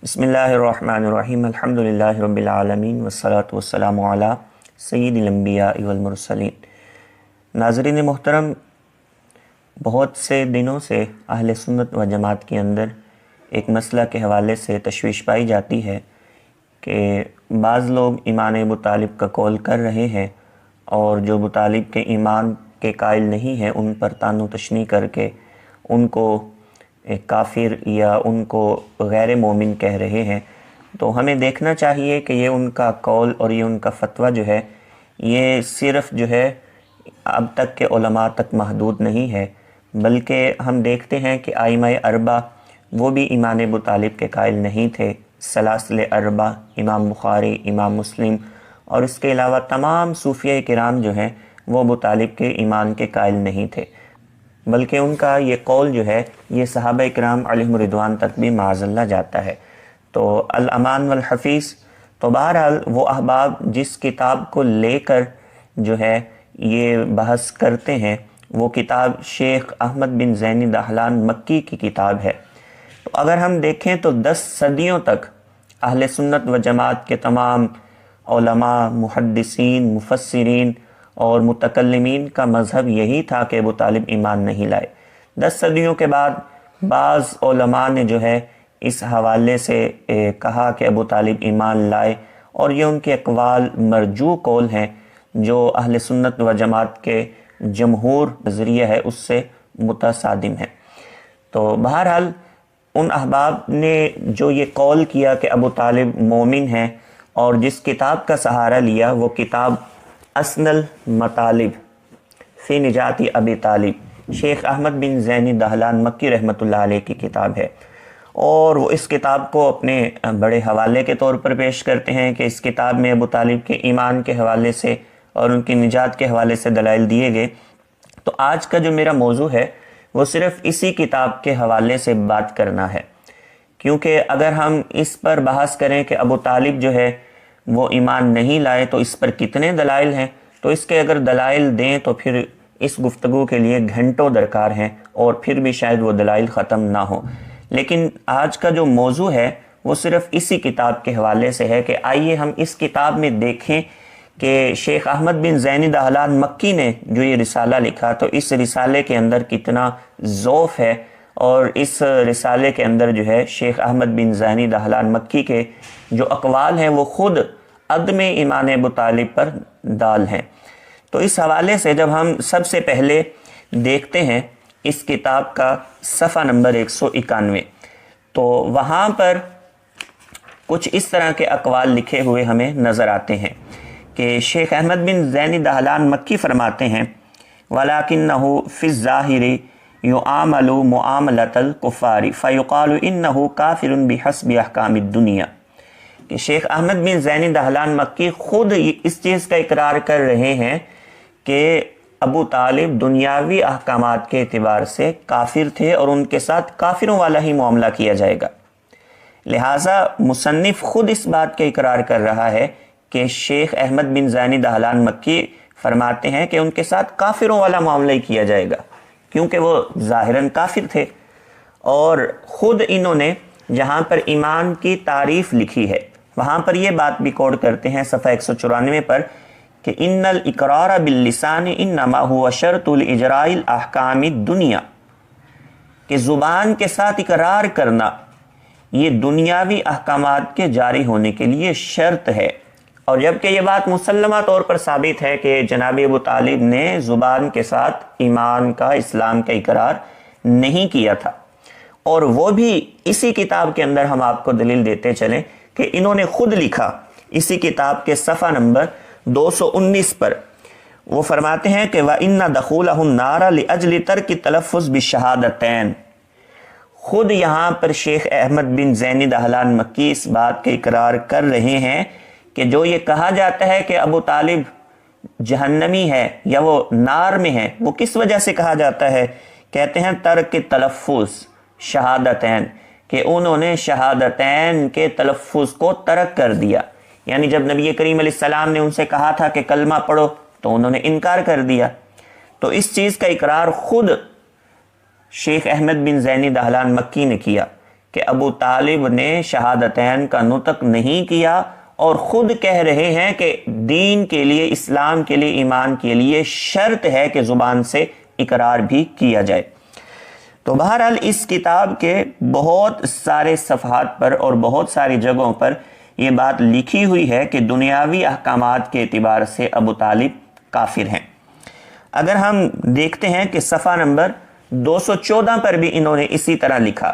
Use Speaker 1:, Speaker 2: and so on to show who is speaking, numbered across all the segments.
Speaker 1: بسم اللہ الرحمن الرحیم الحمدللہ رب العالمین والصلاة والسلام علی سید الانبیاء والمرسلین۔ ناظرین محترم، بہت سے دنوں سے اہل سنت و جماعت کے اندر ایک مسئلہ کے حوالے سے تشویش پائی جاتی ہے کہ بعض لوگ ایمان ابو طالب کا قول کر رہے ہیں اور جو ابو طالب کے ایمان کے قائل نہیں ہیں ان پر طعن و تشنیع کر کے ان کو کافر یا ان کو غیر مومن کہہ رہے ہیں۔ تو ہمیں دیکھنا چاہیے کہ یہ ان کا قول اور یہ ان کا فتویٰ جو ہے یہ صرف اب تک کے علماء تک محدود نہیں ہے، بلکہ ہم دیکھتے ہیں کہ ائمہ اربعہ وہ بھی ایمان ابو طالب کے قائل نہیں تھے۔ سلاسل اربعہ امام بخاری، امام مسلم اور اس کے علاوہ تمام صوفیہ کرام جو ہیں وہ ابو طالب کے ایمان کے قائل نہیں تھے، بلکہ ان کا یہ قول جو ہے یہ صحابہ کرام علیہم رضوان تک بھی معاذ اللہ جاتا ہے۔ تو الامان والحفیظ، تو بہرحال وہ احباب جس کتاب کو لے کر جو ہے یہ بحث کرتے ہیں وہ کتاب شیخ احمد بن زینی دہلان مکی کی کتاب ہے۔ تو اگر ہم دیکھیں تو 10 صدیوں تک اہل سنت و جماعت کے تمام علماء، محدثین، مفسرین اور متکلمین کا مذہب یہی تھا کہ ابو طالب ایمان نہیں لائے۔ 10 صدیوں کے بعد بعض علماء نے جو ہے اس حوالے سے کہا کہ ابو طالب ایمان لائے، اور یہ ان کے اقوال مرجوع قول ہیں جو اہل سنت و جماعت کے جمہور نظریہ ہے اس سے متصادم ہے۔ تو بہرحال ان احباب نے جو یہ قول کیا کہ ابو طالب مومن ہیں اور جس کتاب کا سہارا لیا وہ کتاب اسن المطالب فی نجات ابی طالب، شیخ احمد بن زینی دہلان مکی رحمۃ اللہ علیہ کی کتاب ہے، اور وہ اس کتاب کو اپنے بڑے حوالے کے طور پر پیش کرتے ہیں کہ اس کتاب میں ابو طالب کے ایمان کے حوالے سے اور ان کی نجات کے حوالے سے دلائل دیے گئے۔ تو آج کا جو میرا موضوع ہے وہ صرف اسی کتاب کے حوالے سے بات کرنا ہے، کیونکہ اگر ہم اس پر بحث کریں کہ ابو طالب جو ہے وہ ایمان نہیں لائے تو اس پر کتنے دلائل ہیں، تو اس کے اگر دلائل دیں تو پھر اس گفتگو کے لیے گھنٹوں درکار ہیں اور پھر بھی شاید وہ دلائل ختم نہ ہوں۔ لیکن آج کا جو موضوع ہے وہ صرف اسی کتاب کے حوالے سے ہے کہ آئیے ہم اس کتاب میں دیکھیں کہ شیخ احمد بن زینی دہلان مکی نے جو یہ رسالہ لکھا تو اس رسالے کے اندر کتنا ذوف ہے، اور اس رسالے کے اندر جو ہے شیخ احمد بن زینی دہلان مکی کے جو اقوال ہیں وہ خود عدم ایمان ابو طالب پر دال ہیں۔ تو اس حوالے سے جب ہم سب سے پہلے دیکھتے ہیں اس کتاب کا صفحہ نمبر 191، تو وہاں پر کچھ اس طرح کے اقوال لکھے ہوئے ہمیں نظر آتے ہیں کہ شیخ احمد بن زینی دہلان مکی فرماتے ہیں وَلَكِنَّهُ فِي الظَّاهِرِ يُعَامَلُ مُعَامَلَةَ الْكُفَّارِ فَيُقَالُ إِنَّهُ كَافِرٌ بِحَسْبِ أَحْكَامِ الدُّنْيَا، کہ شیخ احمد بن زینی دہلان مکی خود اس چیز کا اقرار کر رہے ہیں کہ ابو طالب دنیاوی احکامات کے اعتبار سے کافر تھے اور ان کے ساتھ کافروں والا ہی معاملہ کیا جائے گا۔ لہٰذا مصنف خود اس بات کا اقرار کر رہا ہے کہ شیخ احمد بن زینی دہلان مکی فرماتے ہیں کہ ان کے ساتھ کافروں والا معاملہ ہی کیا جائے گا، کیونکہ وہ ظاہراً کافر تھے۔ اور خود انہوں نے جہاں پر ایمان کی تعریف لکھی ہے وہاں پر یہ بات بھی کوڈ کرتے ہیں صفحہ 194 پر کہ ان الاقرار باللسان انما هو شرط لاجراء الاحکام الدنیا، کہ زبان کے ساتھ اقرار کرنا یہ دنیاوی احکامات کے جاری ہونے کے لیے شرط ہے، اور جبکہ یہ بات مسلمہ طور پر ثابت ہے کہ جناب ابو طالب نے زبان کے ساتھ ایمان کا، اسلام کا اقرار نہیں کیا تھا، اور وہ بھی اسی کتاب کے اندر ہم آپ کو دلیل دیتے چلیں کہ انہوں نے خود لکھا اسی کتاب کے صفحہ نمبر 219 پر، وہ فرماتے ہیں کہ وَإِنَّ دَخُولَهُ النَّارَ لِأَجْلِ تَرْكِ التَّلَفُّظِ بِالشَّهَادَتَيْن، خود یہاں پر شیخ احمد بن زینی دہلان مکی اس بات کے اقرار کر رہے ہیں کہ جو یہ کہا جاتا ہے کہ ابو طالب جہنمی ہے یا وہ نار میں ہے، وہ کس وجہ سے کہا جاتا ہے؟ کہتے ہیں ترک تلفظ شہادتین، کہ انہوں نے شہادتین کے تلفظ کو ترک کر دیا، یعنی جب نبی کریم علیہ السلام نے ان سے کہا تھا کہ کلمہ پڑھو تو انہوں نے انکار کر دیا۔ تو اس چیز کا اقرار خود شیخ احمد بن زینی دہلان مکی نے کیا کہ ابو طالب نے شہادتین کا نطق نہیں کیا اور خود کہہ رہے ہیں کہ دین کے لیے، اسلام کے لیے، ایمان کے لیے شرط ہے کہ زبان سے اقرار بھی کیا جائے۔ تو بہرحال اس کتاب کے بہت سارے صفحات پر اور بہت ساری جگہوں پر یہ بات لکھی ہوئی ہے کہ دنیاوی احکامات کے اعتبار سے ابو طالب کافر ہیں۔ اگر ہم دیکھتے ہیں کہ صفحہ نمبر 214 پر بھی انہوں نے اسی طرح لکھا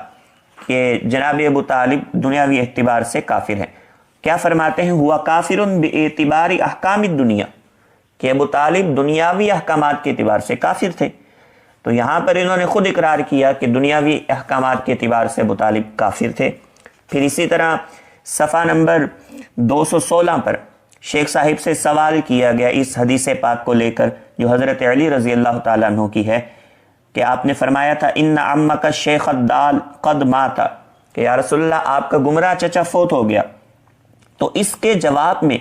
Speaker 1: کہ جناب ابو طالب دنیاوی اعتبار سے کافر ہیں۔ کیا فرماتے ہیں؟ ہوا کافر باعتبار احکام الدنیا، کہ ابو طالب دنیاوی احکامات کے اعتبار سے کافر تھے۔ تو یہاں پر انہوں نے خود اقرار کیا کہ دنیاوی احکامات کے اعتبار سے ابو طالب کافر تھے۔ پھر اسی طرح صفحہ نمبر 216 پر شیخ صاحب سے سوال کیا گیا اس حدیث پاک کو لے کر جو حضرت علی رضی اللہ تعالیٰ عنہ کی ہے کہ آپ نے فرمایا تھا ان عمک الشیخ الدال قد مات، کہ یا رسول اللہ آپ کا گمراہ چچا فوت ہو گیا۔ تو اس کے جواب میں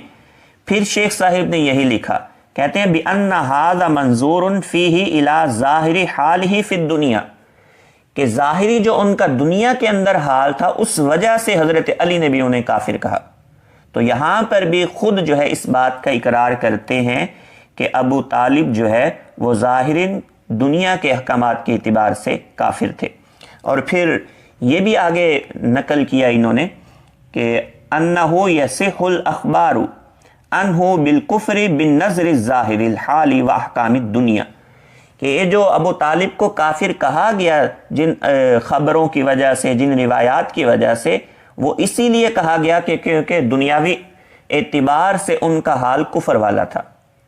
Speaker 1: پھر شیخ صاحب نے یہی لکھا، کہتے ہیں بِأَنَّ هَذَا مَنظُورٌ فِيهِ إِلَى ظَاهِرِ حَالِهِ فِي الدُّنْيَا، کہ ظاہری جو ان کا دنیا کے اندر حال تھا اس وجہ سے حضرت علی نے بھی انہیں کافر کہا۔ تو یہاں پر بھی خود جو ہے اس بات کا اقرار کرتے ہیں کہ ابو طالب جو ہے وہ ظاہراً دنیا کے احکامات کے اعتبار سے کافر تھے۔ اور پھر یہ بھی آگے نقل کیا انہوں نے کہ انہو یصح الاخبار انہو بالکفر بالنظر الظاہر الحالی و احکام الدنیا، کہ یہ جو ابو طالب کو کافر کہا گیا جن خبروں کی وجہ سے، جن روایات کی وجہ سے، وہ اسی لیے کہا گیا کہ کیونکہ دنیاوی اعتبار سے ان کا حال کفر والا تھا۔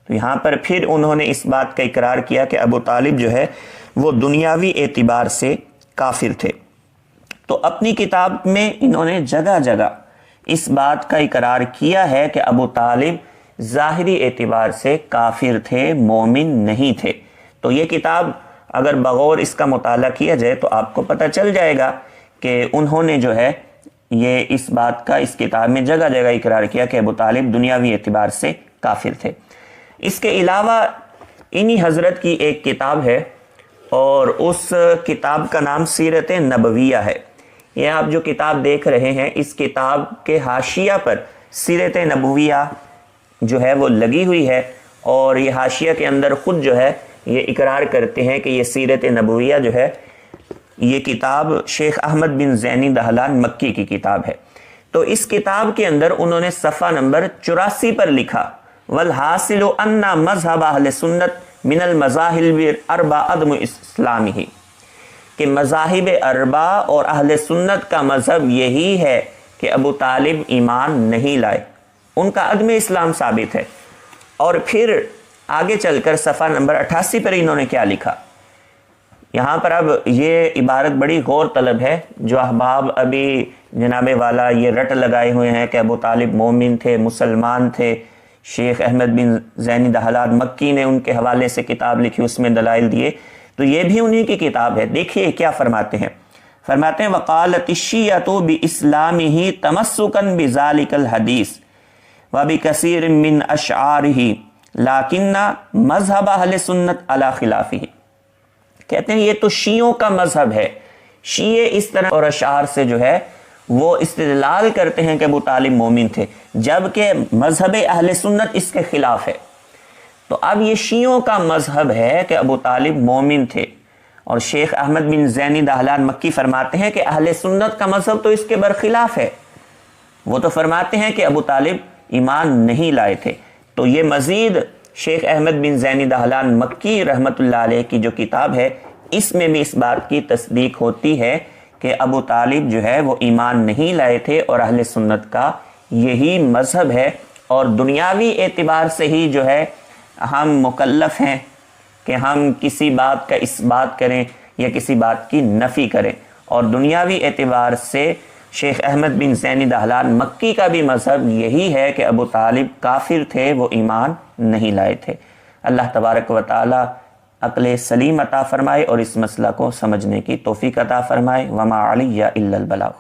Speaker 1: تو یہاں پر پھر انہوں نے اس بات کا اقرار کیا کہ ابو طالب جو ہے وہ دنیاوی اعتبار سے کافر تھے۔ تو اپنی کتاب میں انہوں نے جگہ جگہ اس بات کا اقرار کیا ہے کہ ابو طالب ظاہری اعتبار سے کافر تھے، مومن نہیں تھے۔ تو یہ کتاب اگر بغور اس کا مطالعہ کیا جائے تو آپ کو پتہ چل جائے گا کہ انہوں نے جو ہے یہ اس بات کا اس کتاب میں جگہ جگہ اقرار کیا کہ ابو طالب دنیاوی اعتبار سے کافر تھے۔ اس کے علاوہ انہی حضرت کی ایک کتاب ہے اور اس کتاب کا نام سیرت نبویہ ہے۔ یہ آپ جو کتاب دیکھ رہے ہیں اس کتاب کے حاشیہ پر سیرت نبویہ جو ہے وہ لگی ہوئی ہے، اور یہ حاشیہ کے اندر خود جو ہے یہ اقرار کرتے ہیں کہ یہ سیرت نبویہ جو ہے یہ کتاب شیخ احمد بن زینی دہلان مکی کی کتاب ہے۔ تو اس کتاب کے اندر انہوں نے صفحہ نمبر 84 پر لکھا والحاصل ان مذہب اہل سنت من المذاہب اربع عدم اسلامہ، کہ مذاہب اربع اور اہل سنت کا مذہب یہی ہے کہ ابو طالب ایمان نہیں لائے، ان کا عدم اسلام ثابت ہے۔ اور پھر آگے چل کر صفحہ نمبر 88 پر انہوں نے کیا لکھا، یہاں پر اب یہ عبارت بڑی غور طلب ہے، جو احباب ابھی جناب والا یہ رٹ لگائے ہوئے ہیں کہ ابو طالب مومن تھے، مسلمان تھے، شیخ احمد بن زینی دہلان مکی نے ان کے حوالے سے کتاب لکھی، اس میں دلائل دیے، تو یہ بھی انہی کی کتاب ہے۔ دیکھیے کیا فرماتے ہیں، فرماتے ہیں وقالت الشیعۃ باسلامہ تمسکا بذلک الحدیث وبکثیر من اشعارہ لیکن مذہب اہل سنت علی خلافہ، کہتے ہیں یہ تو شیعوں کا مذہب ہے، شیعہ اس طرح اور اشعار سے جو ہے وہ استدلال کرتے ہیں کہ ابو طالب مومن تھے، جبکہ مذہب اہل سنت اس کے خلاف ہے۔ تو اب یہ شیعوں کا مذہب ہے کہ ابو طالب مومن تھے، اور شیخ احمد بن زینی دہلان مکی فرماتے ہیں کہ اہل سنت کا مذہب تو اس کے برخلاف ہے، وہ تو فرماتے ہیں کہ ابو طالب ایمان نہیں لائے تھے۔ تو یہ مزید شیخ احمد بن زینی دہلان مکی رحمۃ اللہ علیہ کی جو کتاب ہے اس میں بھی اس بات کی تصدیق ہوتی ہے کہ ابو طالب جو ہے وہ ایمان نہیں لائے تھے، اور اہل سنت کا یہی مذہب ہے، اور دنیاوی اعتبار سے ہی جو ہے ہم مکلف ہیں کہ ہم کسی بات کا اس بات کریں یا کسی بات کی نفی کریں، اور دنیاوی اعتبار سے شیخ احمد بن زینی دہلان مکی کا بھی مذہب یہی ہے کہ ابو طالب کافر تھے، وہ ایمان نہیں لائے تھے۔ اللہ تبارک و تعالی عقل سلیم عطا فرمائے اور اس مسئلہ کو سمجھنے کی توفیق عطا فرمائے۔ وما علی الا البلاغ۔